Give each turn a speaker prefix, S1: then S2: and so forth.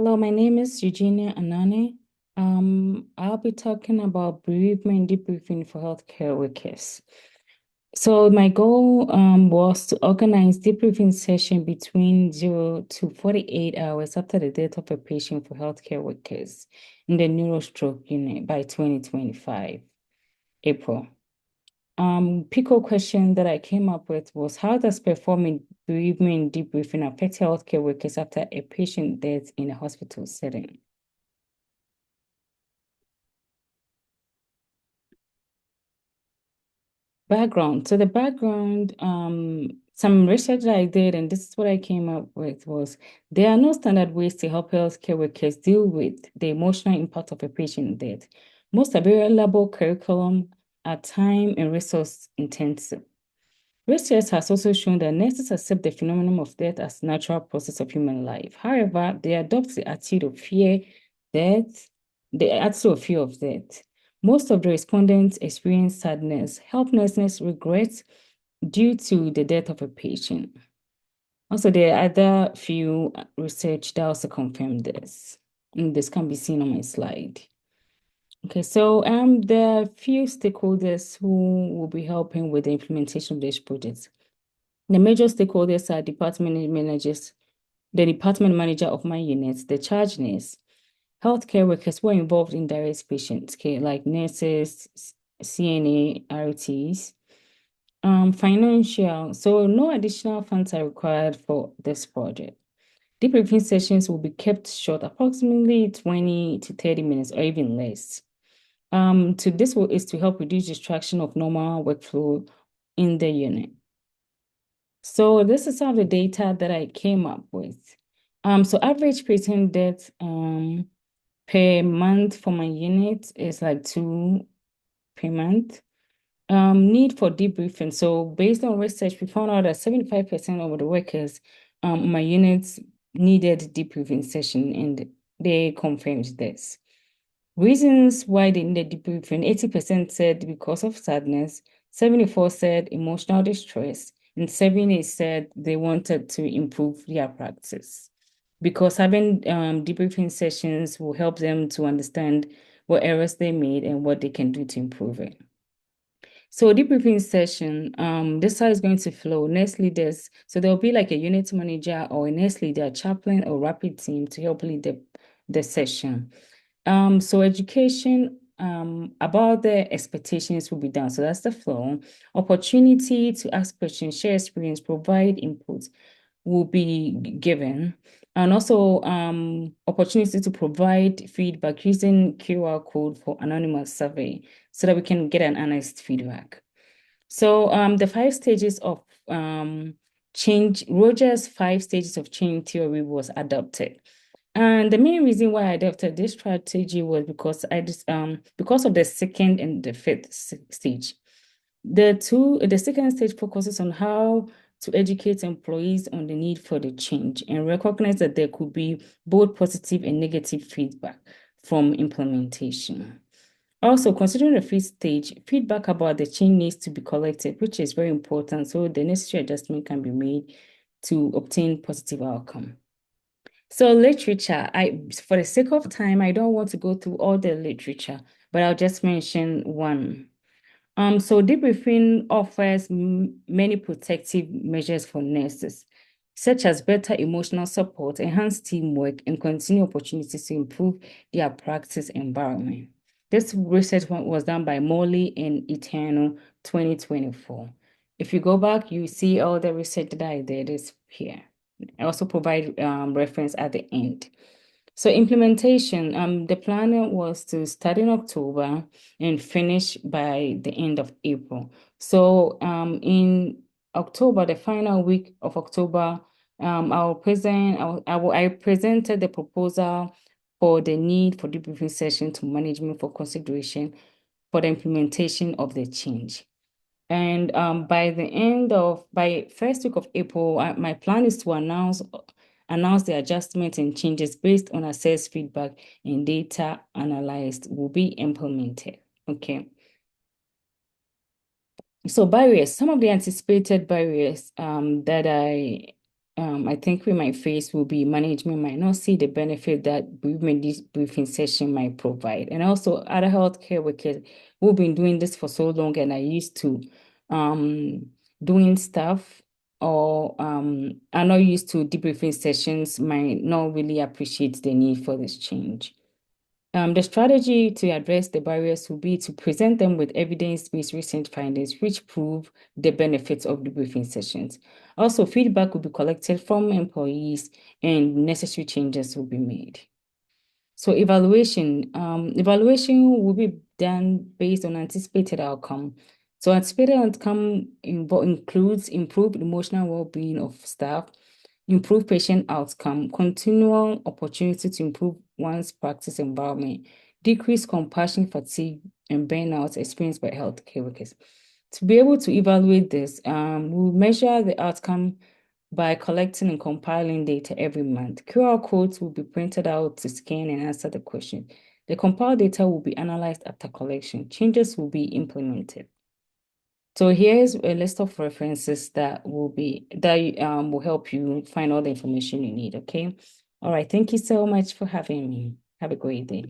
S1: Hello, my name is Eugenia Anane. I'll be talking about bereavement debriefing for healthcare workers. So my goal was to organize debriefing session between 0 to 48 hours after the death of a patient for healthcare workers in the neurostroke unit by 2025, April. Pico question that I came up with was, how does performing bereavement debriefing affect healthcare workers after a patient death in a hospital setting? Background. So the background, some research that I did, and this is what I came up with, was there are no standard ways to help healthcare workers deal with the emotional impact of a patient death. Most available curriculum are time and resource intensive. Research has also shown that nurses accept the phenomenon of death as natural process of human life. However, they adopt the attitude of fear, death, the attitude of fear of death. Most of the respondents experience sadness, helplessness, regret due to the death of a patient. Also, there are other few research that also confirm this. And this can be seen on my slide. Okay, so there are few stakeholders who will be helping with the implementation of this project. The major stakeholders are department managers, the department manager of my unit, the charge nurse, healthcare workers who are involved in direct patient care, like nurses, CNA, RTs, financial. So no additional funds are required for this project. Debriefing sessions will be kept short, approximately 20 to 30 minutes or even less. To this is to help reduce distraction of normal workflow in the unit. So this is some of the data that I came up with. So average patient death per month for my unit is like 2 per month. Need for debriefing. So based on research, we found out that 75% of the workers my units needed debriefing session, and they confirmed this. Reasons why they needed debriefing, 80% said because of sadness, 74 said emotional distress, and 70 said they wanted to improve their practice. Because having debriefing sessions will help them to understand what errors they made and what they can do to improve it. So debriefing session, this how it's going to flow. Nurse leaders, so there'll be like a unit manager or a nurse leader, chaplain or rapid team to help lead the session. So education about the expectations will be done. So that's the flow. Opportunity to ask questions, share experience, provide input will be given. And also opportunity to provide feedback using QR code for anonymous survey so that we can get an honest feedback. So the 5 stages of change, Roger's 5 stages of change theory was adopted. And the main reason why I adopted this strategy was because because of the second and the fifth stage. The second stage focuses on how to educate employees on the need for the change and recognize that there could be both positive and negative feedback from implementation. Also, considering the fifth stage, feedback about the change needs to be collected, which is very important, so the necessary adjustment can be made to obtain positive outcome. So literature, for the sake of time, I don't want to go through all the literature, but I'll just mention one. So debriefing offers many protective measures for nurses, such as better emotional support, enhanced teamwork, and continued opportunities to improve their practice environment. This research was done by Morley and Eternal 2024. If you go back, you see all the research that I did is here. I also provide reference at the end. So implementation, the plan was to start in October and finish by the end of April. So in October, the final week of October, I presented the proposal for the need for debriefing session to management for consideration for the implementation of the change. And by first week of April, my plan is to announce the adjustments and changes based on assessed feedback and data analyzed will be implemented. Okay. So barriers, some of the anticipated barriers that I I think we might face will be management might not see the benefit that bereavement briefing session might provide. And also other healthcare workers who've been doing this for so long and are used to um doing stuff or are not used to debriefing sessions might not really appreciate the need for this change. The strategy to address the barriers will be to present them with evidence-based recent findings which prove the benefits of the briefing sessions. Also, feedback will be collected from employees and necessary changes will be made. So evaluation will be done based on anticipated outcome. So anticipated outcome includes improved emotional well-being of staff, improve patient outcome, continual opportunity to improve one's practice environment, decrease compassion fatigue and burnout experienced by healthcare workers. To be able to evaluate this, we'll measure the outcome by collecting and compiling data every month. QR codes will be printed out to scan and answer the question. The compiled data will be analyzed after collection. Changes will be implemented. So here's a list of references that will help you find all the information you need, okay? All right, thank you so much for having me. Have a great day.